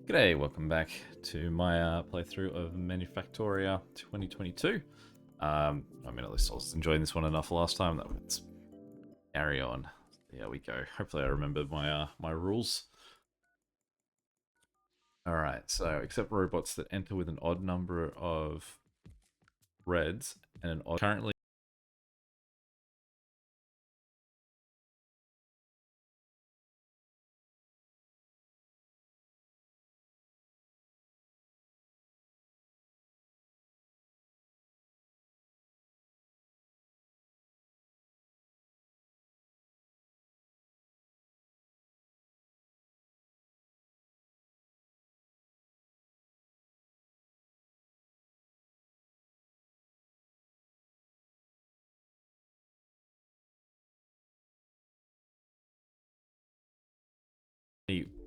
G'day, welcome back to my playthrough of Manufactoria 2022. I mean, at least I was enjoying this one enough last time. Let's carry on. There we go. Hopefully I remembered my rules. Alright, so accept robots that enter with an odd number of reds and an odd... Currently,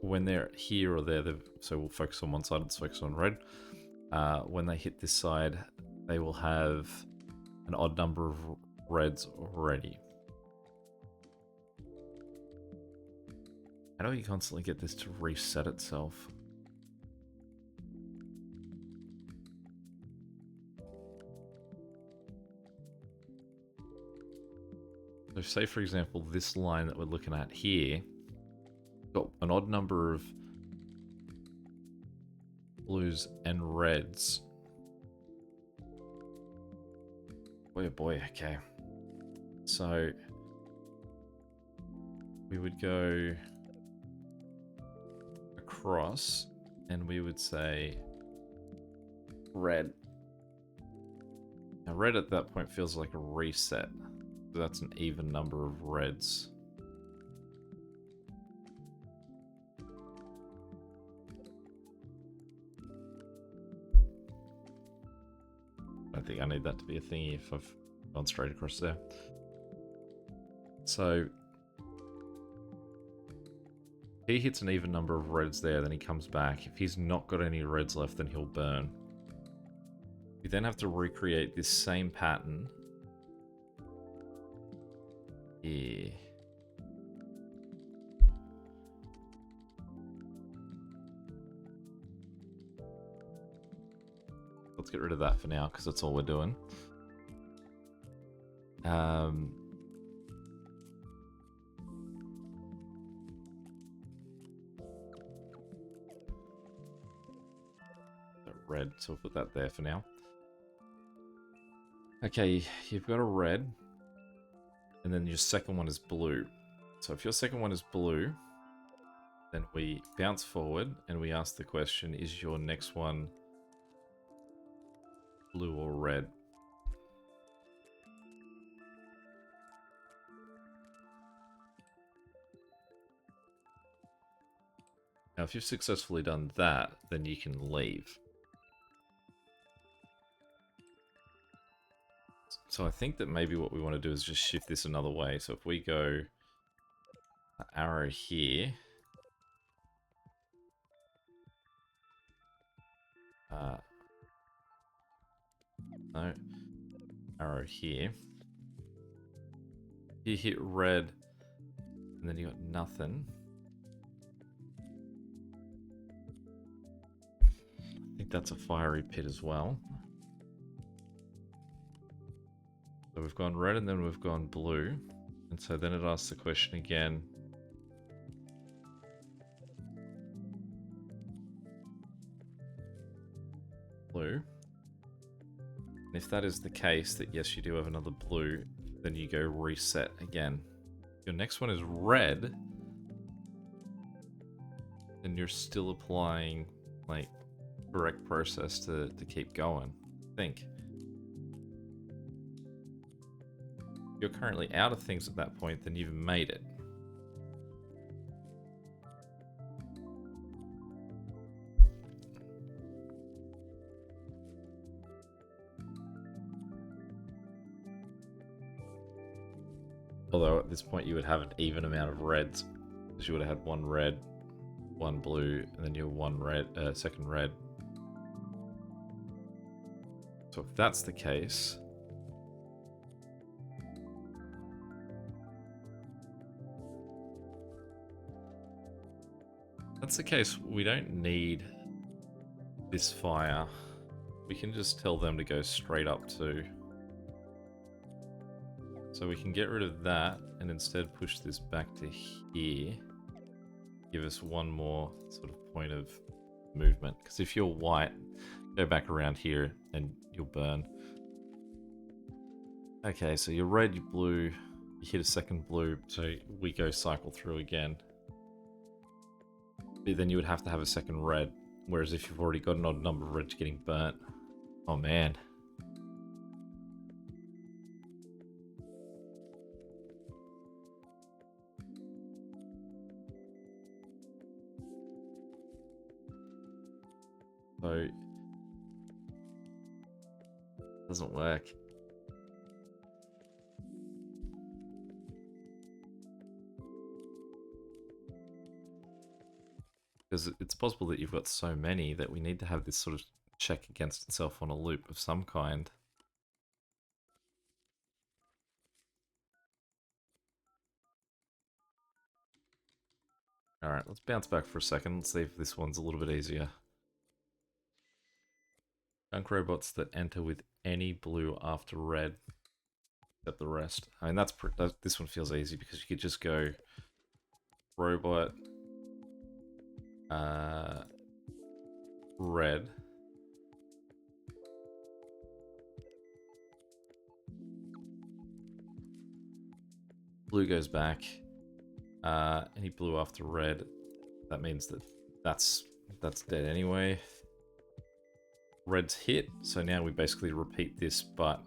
when they're here or there, so we'll focus on one side, let's focus on red. When they hit this side, they will have an odd number of reds already. How do we constantly get this to reset itself? So say, for example, this line that we're looking at here got an odd number of blues and reds. Boy, oh boy, okay. So we would go across and we would say red. Now red at that point feels like a reset. So that's an even number of reds. I don't think I need that to be a thingy if I've gone straight across there. So he hits an even number of reds there, then he comes back. If he's not got any reds left, then he'll burn. We then have to recreate this same pattern here. Let's get rid of that for now, because that's all we're doing. Red, so we'll put that there for now. Okay, you've got a red, and then your second one is blue. So if your second one is blue, then we bounce forward and we ask the question, is your next one blue or red? Now if you've successfully done that, then you can leave. So I think that maybe what we want to do is just shift this another way. So if we go arrow here, no, arrow here. You hit red, and then you got nothing. I think that's a fiery pit as well. So we've gone red and then we've gone blue. And so then it asks the question again. Blue. And if that is the case, that yes, you do have another blue, then you go reset again. Your next one is red. And you're still applying, like, correct process to keep going. Think. You're currently out of things at that point, then you've made it. Although at this point you would have an even amount of reds, because you would have had one red, one blue, and then you have one red, second red. So if that's the case, that's the case, we don't need this fire. We can just tell them to go straight up to... So we can get rid of that and instead push this back to here. Give us one more sort of point of movement. Because if you're white, go back around here and you'll burn. Okay, so you're red, you're blue, you hit a second blue, so we go cycle through again. But then you would have to have a second red, whereas if you've already got an odd number of reds getting burnt, oh man. So, it doesn't work. Because it's possible that you've got so many that we need to have this sort of check against itself on a loop of some kind. Alright, let's bounce back for a second. Let's see if this one's a little bit easier. Junk robots that enter with any blue after red, except the rest. I mean, this one feels easy because you could just go robot, red. Blue goes back. Any blue after red. That means that that's dead anyway. Red's hit, so now we basically repeat this, but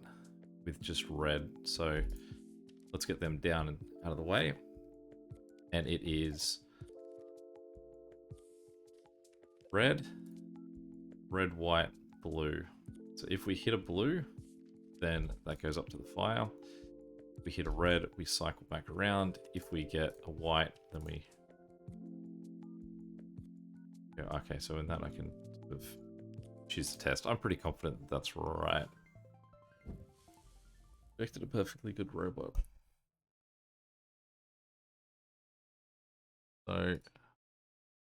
with just red. So let's get them down and out of the way. And it is red, red, white, blue. So if we hit a blue, then that goes up to the fire. If we hit a red, we cycle back around. If we get a white, then we... Okay, so in that I can sort of choose the test. I'm pretty confident that that's right. Expected a perfectly good robot. So,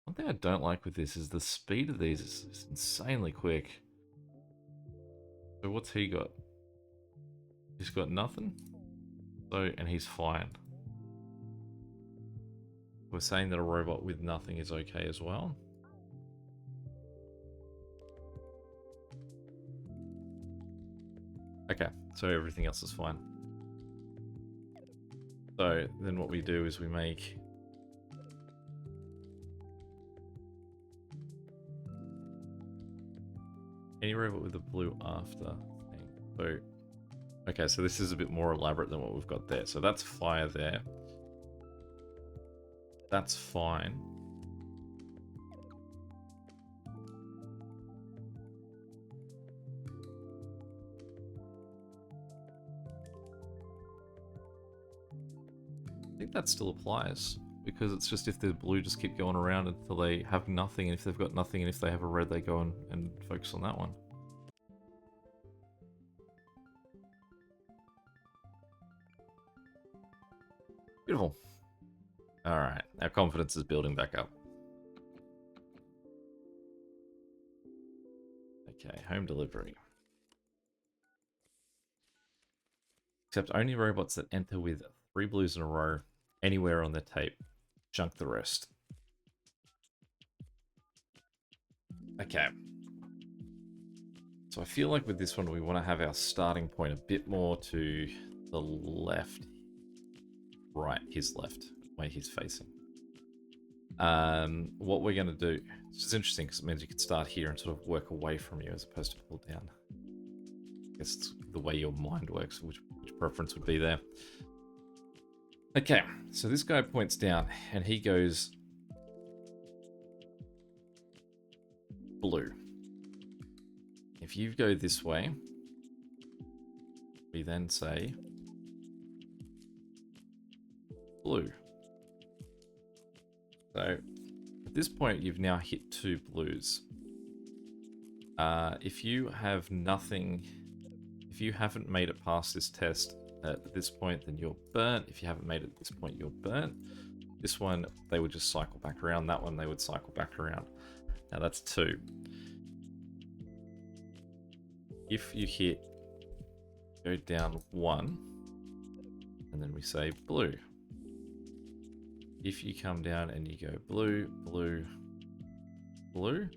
one thing I don't like with this is the speed of these is insanely quick. So what's he got? He's got nothing. So, and he's fine. We're saying that a robot with nothing is okay as well. Okay, so everything else is fine. So then what we do is we make any robot with a blue after thing. So, okay, so this is a bit more elaborate than what we've got there. So that's fire there. That's fine. I think that still applies, because it's just if the blue just keep going around until they have nothing, and if they've got nothing, and if they have a red, they go and focus on that one. Beautiful. Alright, our confidence is building back up. Okay, home delivery. Except only robots that enter with 3 blues in a row anywhere on the tape. Junk the rest. Okay. So I feel like with this one we want to have our starting point a bit more to the left. Right, his left, where he's facing. What we're going to do, it's just interesting because it means you can start here and sort of work away from you as opposed to pull down. I guess it's the way your mind works, which preference would be there. Okay, so this guy points down and he goes blue. If you go this way, we then say blue. So at this point, you've now hit 2 blues. If you have nothing, if you haven't made it past this test at this point, then you're burnt. If you haven't made it at this point, you're burnt. This one, they would just cycle back around. That one, they would cycle back around. Now that's 2. If you hit, go down 1, and then we say blue. If you come down and you go blue, blue, blue,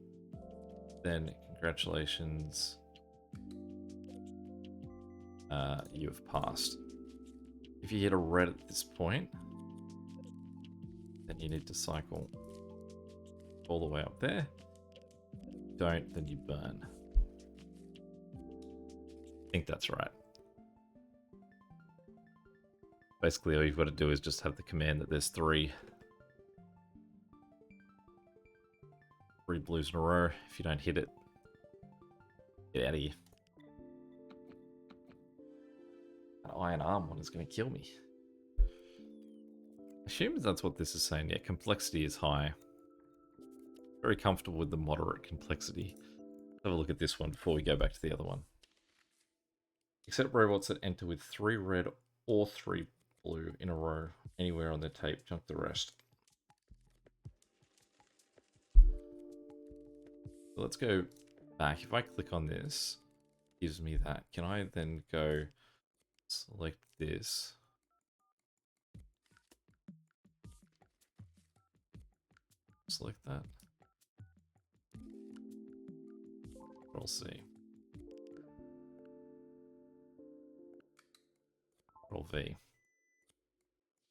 then congratulations, you have passed. If you hit a red at this point, then you need to cycle all the way up there. Don't, then you burn. I think that's right. Basically, all you've got to do is just have the command that there's 3 blues in a row. If you don't hit it, get out of here. That iron arm one is going to kill me. I assume that's what this is saying. Yeah, complexity is high. Very comfortable with the moderate complexity. Let's have a look at this one before we go back to the other one. Except robots that enter with 3 red or 3 blue in a row anywhere on the tape, junk the rest. So let's go back. If I click on this, it gives me that. Can I then go select this? Select that. Control C. Control V.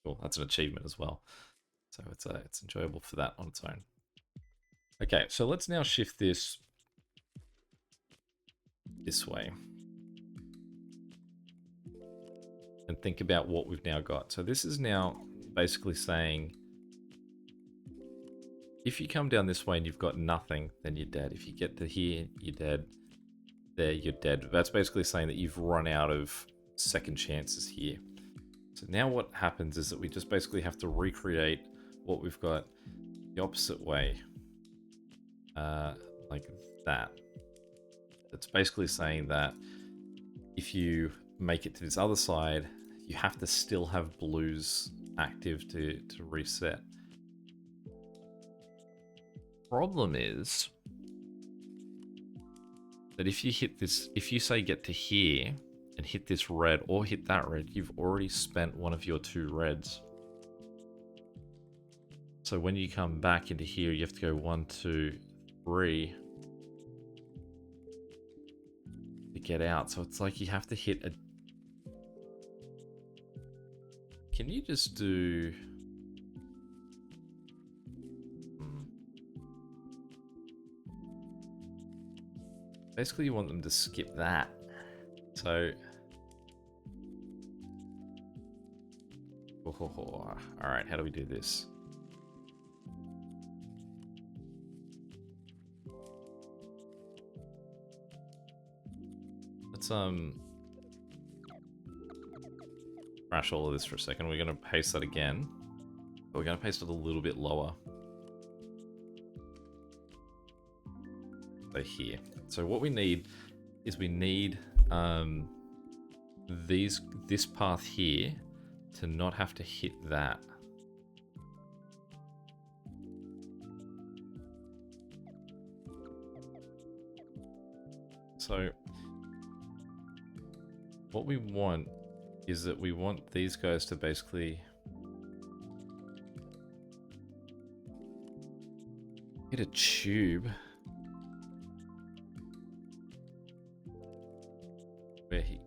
Cool, that's an achievement as well. So it's enjoyable for that on its own. Okay, so let's now shift this way. And think about what we've now got. So this is now basically saying, if you come down this way and you've got nothing, then you're dead. If you get to here, you're dead. There, you're dead. That's basically saying that you've run out of second chances here. So now what happens is that we just basically have to recreate what we've got the opposite way. Like that. It's basically saying that if you make it to this other side, you have to still have blues active to reset. Problem is that if you hit this, if you say get to here and hit this red or hit that red, you've already spent one of your 2 reds. So when you come back into here, you have to go 1, 2, 3 to get out. So it's like you have to hit a... Can you just do... Basically, you want them to skip that. So... Alright, how do we do this? Let's crash all of this for a second. We're gonna paste that again. But we're gonna paste it a little bit lower. So here. So what we need is we need this path here to not have to hit that. So what we want is that we want these guys to basically hit a tube where he...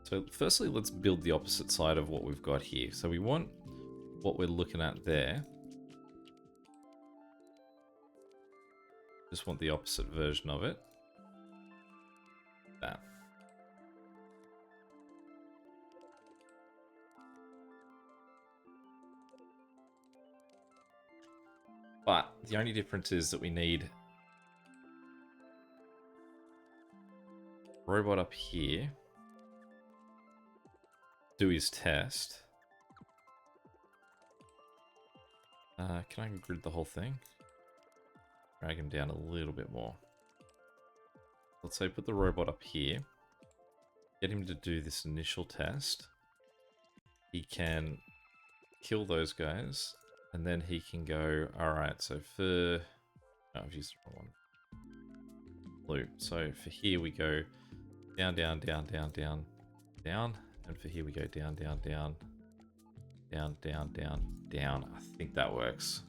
So firstly, let's build the opposite side of what we've got here. So we want what we're looking at there. Just want the opposite version of it. That. But the only difference is that we need a robot up here. Do his test. Can I grid the whole thing? Drag him down a little bit more. Let's say put the robot up here. Get him to do this initial test. He can kill those guys. And then he can go, alright, so for... Oh, I've used the wrong one. Blue. So for here we go down, down, down, down, down, down. And for here we go down, down, down, down, down, down, down. I think that works.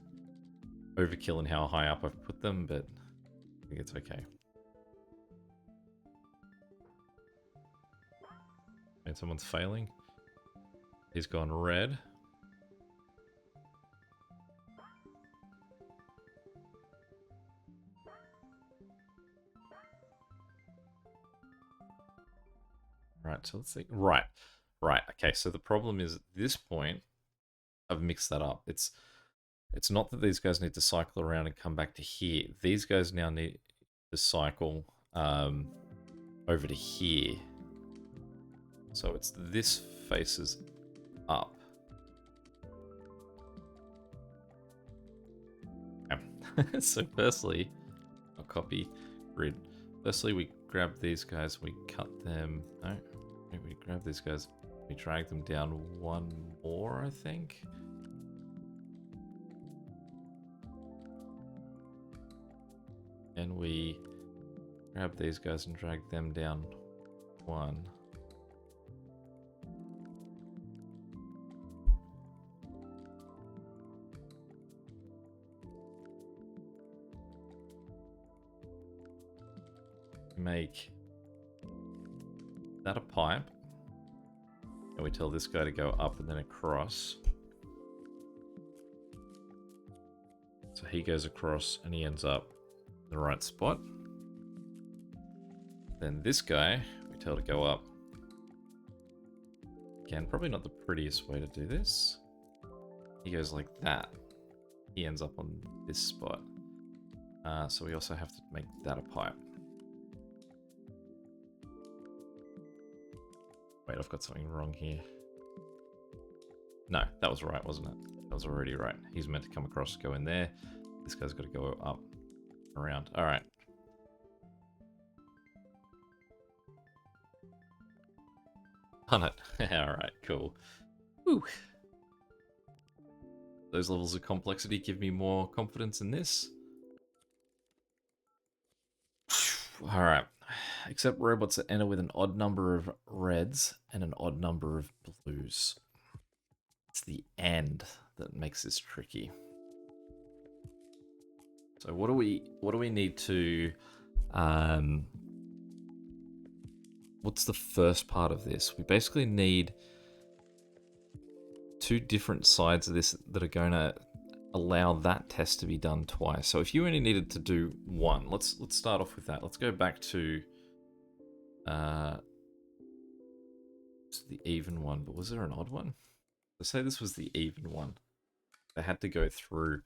Overkill in how high up I've put them, but I think it's okay. And someone's failing. He's gone red. Right, so let's see. Right. Okay, so the problem is at this point, I've mixed that up. It's not that these guys need to cycle around and come back to here. These guys now need to cycle over to here. So it's this faces up. Okay. So firstly, I'll copy grid. Firstly, we grab these guys, we cut them. No, we grab these guys, we drag them down one more, I think. And we grab these guys and drag them down one. Make that a pipe. And we tell this guy to go up and then across. So he goes across and he ends up in the right spot. Then this guy, we tell to go up. Again, probably not the prettiest way to do this. He goes like that. He ends up on this spot. So we also have to make that a pipe. Wait, I've got something wrong here. No, that was right, wasn't it? That was already right. He's meant to come across, go in there. This guy's got to go up, around. All right. On it. All right, cool. Whew. Those levels of complexity give me more confidence in this. All right. Except robots that enter with an odd number of reds and an odd number of blues. It's the and that makes this tricky. So what do we need to what's the first part of this? We basically need two different sides of this that are going to allow that test to be done twice. So if you only needed to do one, let's start off with that. Let's go back to the even one, but was there an odd one? Let's say this was the even one. They had to go through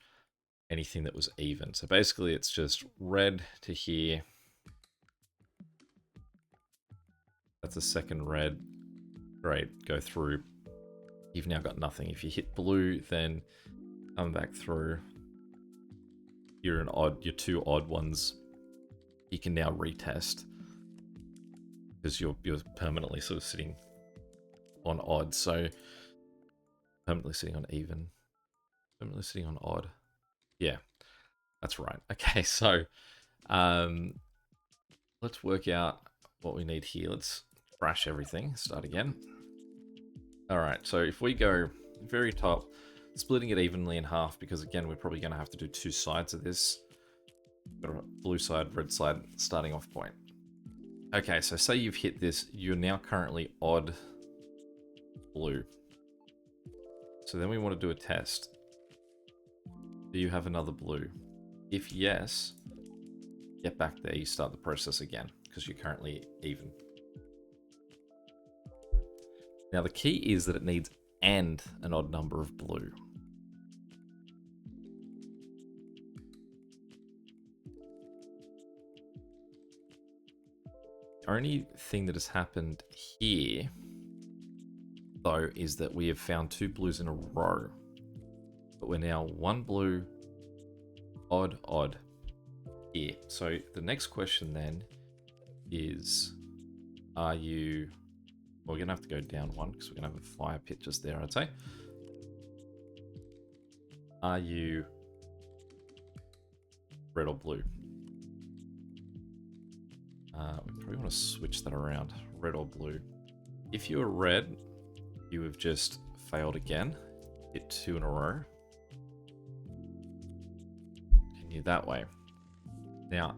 anything that was even. So basically it's just red to here. That's a second red. Great, go through. You've now got nothing. If you hit blue, then come back through. You're your two odd ones. You can now retest because you're permanently sort of sitting on odd. So permanently sitting on even, permanently sitting on odd. Yeah, that's right. Okay, so let's work out what we need here. Let's crash everything. Start again. All right, so if we go very top, splitting it evenly in half, because again, we're probably going to have to do two sides of this. Got a blue side, red side, starting off point. Okay, so say you've hit this, you're now currently odd blue. So then we want to do a test. Do you have another blue? If yes, get back there, you start the process again, because you're currently even. Now the key is that it needs and an odd number of blue. The only thing that has happened here, though, is that we have found two blues in a row. But we're now one blue, odd, odd here. So the next question then is, are you... Well, we're going to have to go down one because we're going to have a fire pit just there, I'd say. Are you red or blue? We probably want to switch that around. Red or blue. If you are red, you have just failed again. Hit 2 in a row. Continue that way. Now,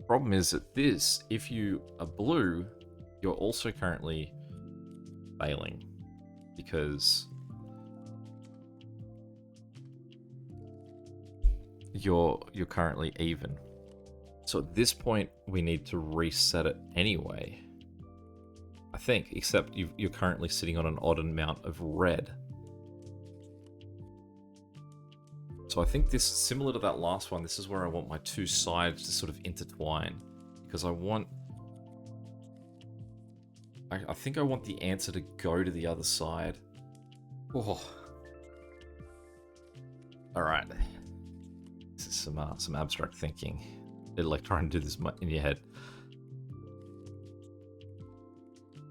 problem is that this, if you are blue, you're also currently failing because you're currently even. So at this point, we need to reset it anyway. I think, except you're currently sitting on an odd amount of red. So I think this, similar to that last one, this is where I want my two sides to sort of intertwine. Because I think I want the answer to go to the other side. Oh. Alright. This is some abstract thinking. It's like trying to do this in your head.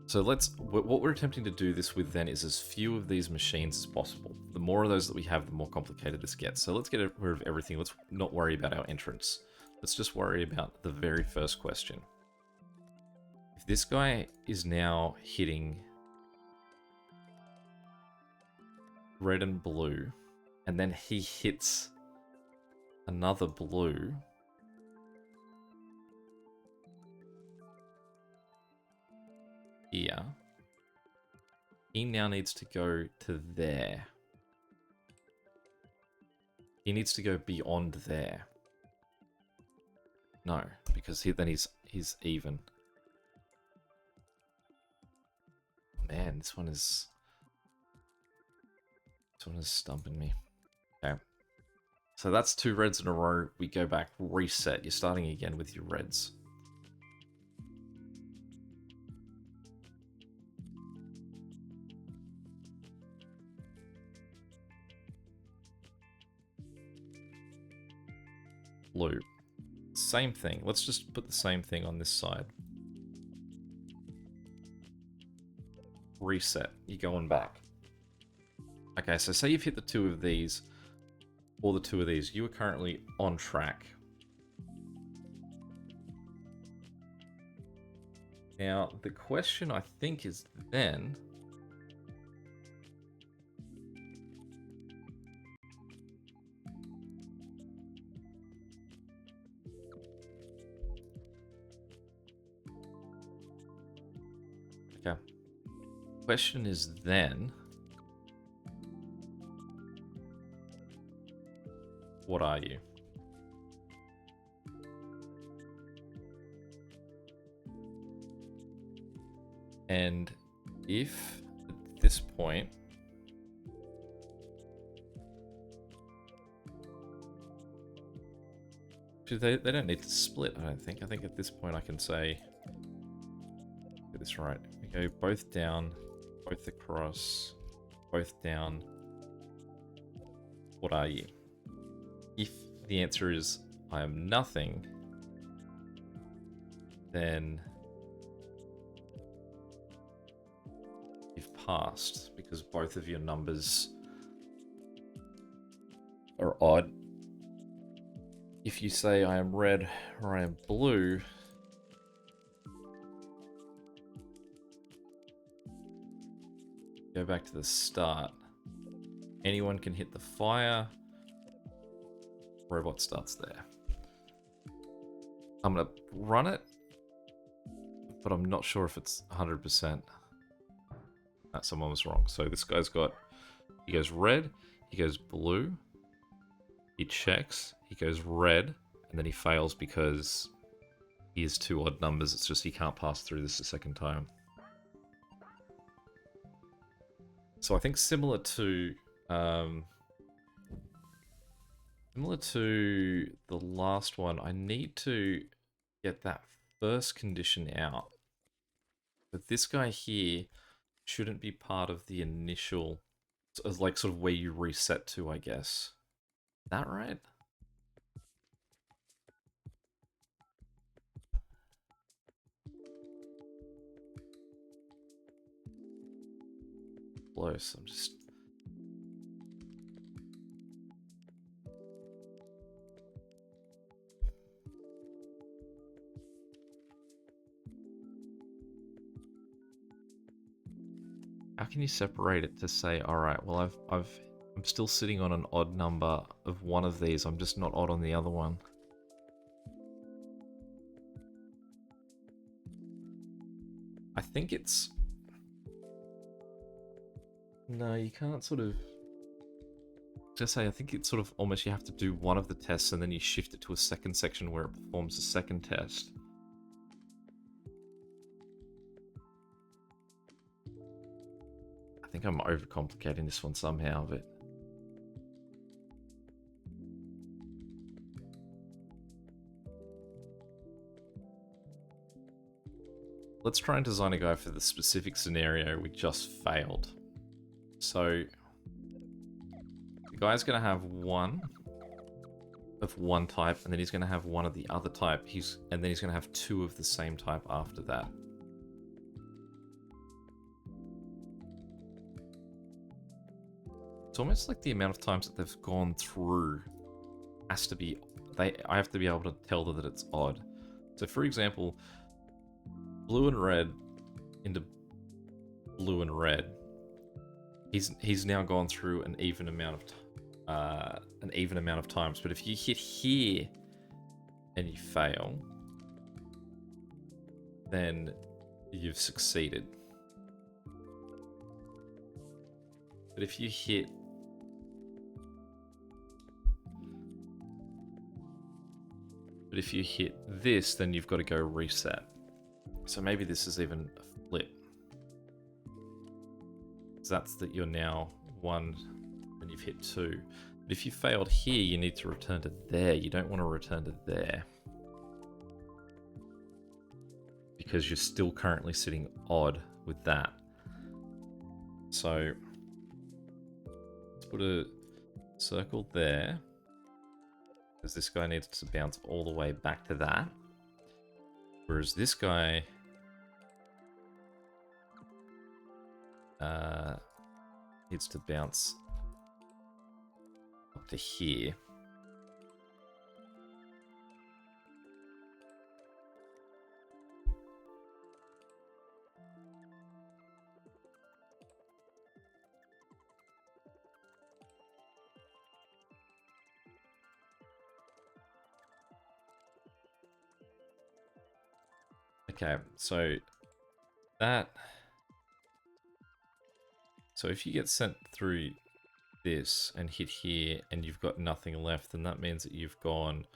So what we're attempting to do this with then is as few of these machines as possible. The more of those that we have, the more complicated this gets. So let's get rid of everything. Let's not worry about our entrance. Let's just worry about the very first question. If this guy is now hitting red and blue, and then he hits another blue, here, he now needs to go to there. He needs to go beyond there. No, because then he's even. Man, this one is stumping me. Okay. So that's 2 reds in a row. We go back, reset. You're starting again with your reds. Blue. Same thing. Let's just put the same thing on this side. Reset. You're going back. Okay, so say you've hit the 2 of these, or the 2 of these. You are currently on track. Now, the question I think is then... Okay. Question is then... What are you? And if at this point they don't need to split, I don't think. I think at this point I can say, get this right. We go both down, both across, both down. What are you? If the answer is I am nothing, then you've passed because both of your numbers are odd. If you say I am red or I am blue, go back to the start. Anyone can hit the fire. Robot starts there. I'm going to run it, but I'm not sure if it's 100%. Someone was wrong. So this guy's got, he goes red, he goes blue, he checks, he goes red, and then he fails because he has 2 odd numbers. It's just he can't pass through this a second time. So I think similar to the last one, I need to get that first condition out. But this guy here shouldn't be part of the initial, like sort of where you reset to, I guess. Is that right? close. I'm just... How can you separate it to say, all right, well, I'm still sitting on an odd number of one of these. I'm just not odd on the other one. I think it's... No, you can't sort of... Just say, I think it's sort of almost you have to do one of the tests and then you shift it to a second section where it performs the second test. I think I'm overcomplicating this one somehow, but... Let's try and design a guy for the specific scenario we just failed. So, the guy's going to have one of one type, and then he's going to have one of the other type. And then he's going to have two of the same type after that. It's almost like the amount of times that they've gone through has to be... I have to be able to tell that it's odd. So, for example, blue and red into blue and red. He's now gone through an even amount of times. But if you hit here and you fail, then you've succeeded. But if you hit this, then you've got to go reset. So maybe this is even a flip. So that's that you're now one, and you've hit two. But if you failed here, you need to return to there. You don't want to return to there. Because you're still currently sitting odd with that. So let's put a circle there. Because this guy needs to bounce all the way back to that. Whereas this guy needs to bounce up to here. Okay, so if you get sent through this and hit here and you've got nothing left, then that means that you've gone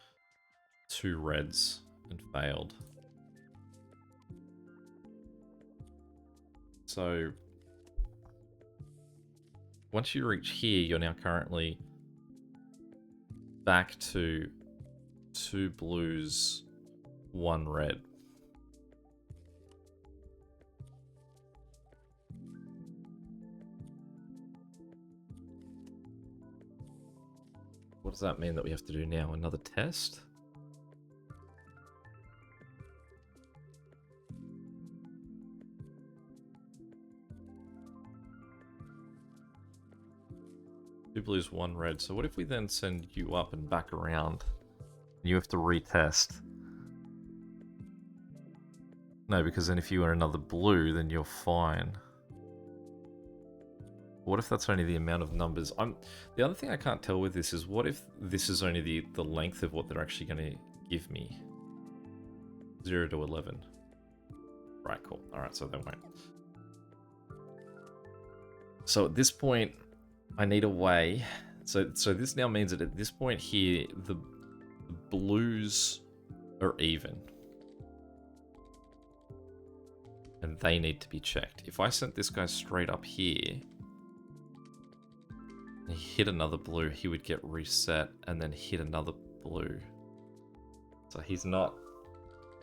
two reds and failed. So once you reach here, you're now currently back to two blues, one red. What does that mean that we have to do now? Another test? Two blues, one red. So what if we then send you up and back around? You have to retest. No, because then if you were another blue, then you're fine. What if that's only the amount of numbers? The other thing I can't tell with this is, what if this is only the length of what they're actually going to give me? 0 to 11. Right, cool. Alright, so they won't. So at this point, I need a way. So this now means that at this point here, the blues are even. And they need to be checked. If I sent this guy straight up here, and he hit another blue, he would get reset and then hit another blue. So he's not...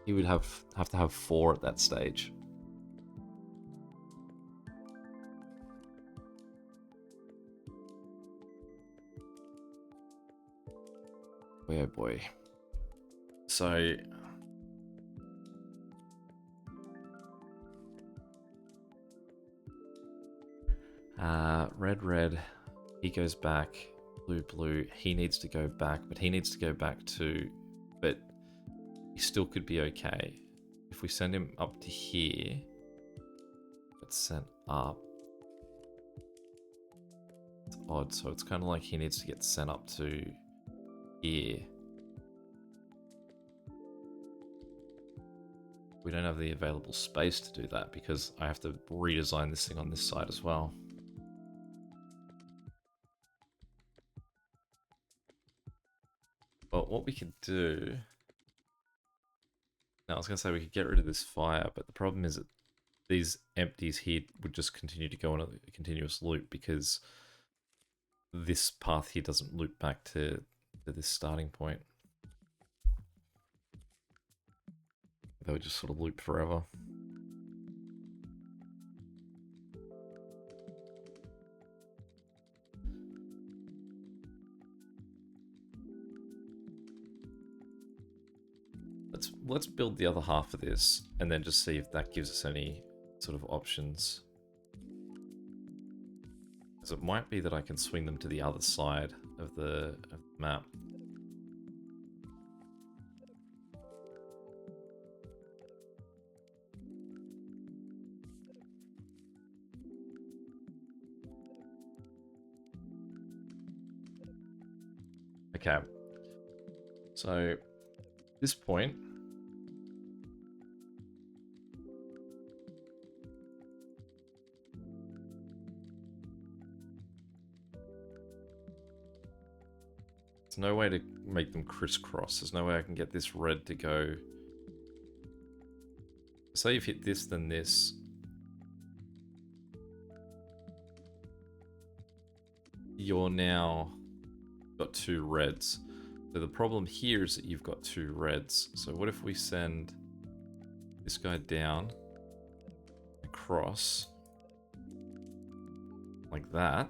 He would have to have 4 at that stage. Boy, oh boy. So... Red, red. He goes back. Blue, blue. He needs to go back, but he needs to go back too. But he still could be okay. If we send him up to here, it's sent up. It's odd, so it's kind of like he needs to get sent up to here. We don't have the available space to do that because I have to redesign this thing on this side as well. But what we could do... Now, I was going to say we could get rid of this fire, but the problem is that these empties here would just continue to go on a continuous loop because this path here doesn't loop back to this starting point. They would just sort of loop forever. Let's build the other half of this and then just see if that gives us any sort of options. Because it might be that I can swing them to the other side of the map. Okay. So, at this point, there's no way to make them crisscross. There's no way I can get this red to go. Say you've hit this, then this. You're now got two reds. So the problem here is that you've got two reds. So what if we send this guy down, across, like that.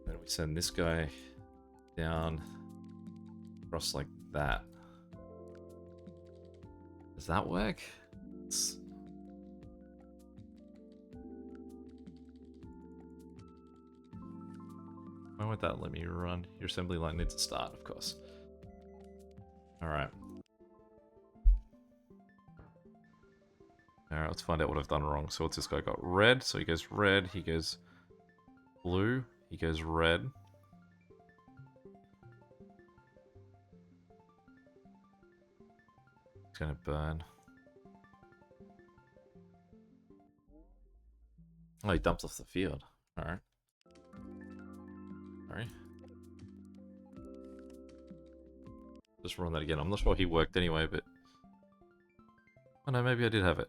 Then we send this guy down, across like that. Does that work? Why won't that let me run? Your assembly line needs to start, of course. Alright. Alright, let's find out what I've done wrong. So what's this guy got? Red, so he goes red, he goes blue, he goes red. It's gonna burn. Oh, he dumped off the field. Alright. Sorry. Just run that again. I'm not sure he worked anyway, but... Oh no, maybe I did have it.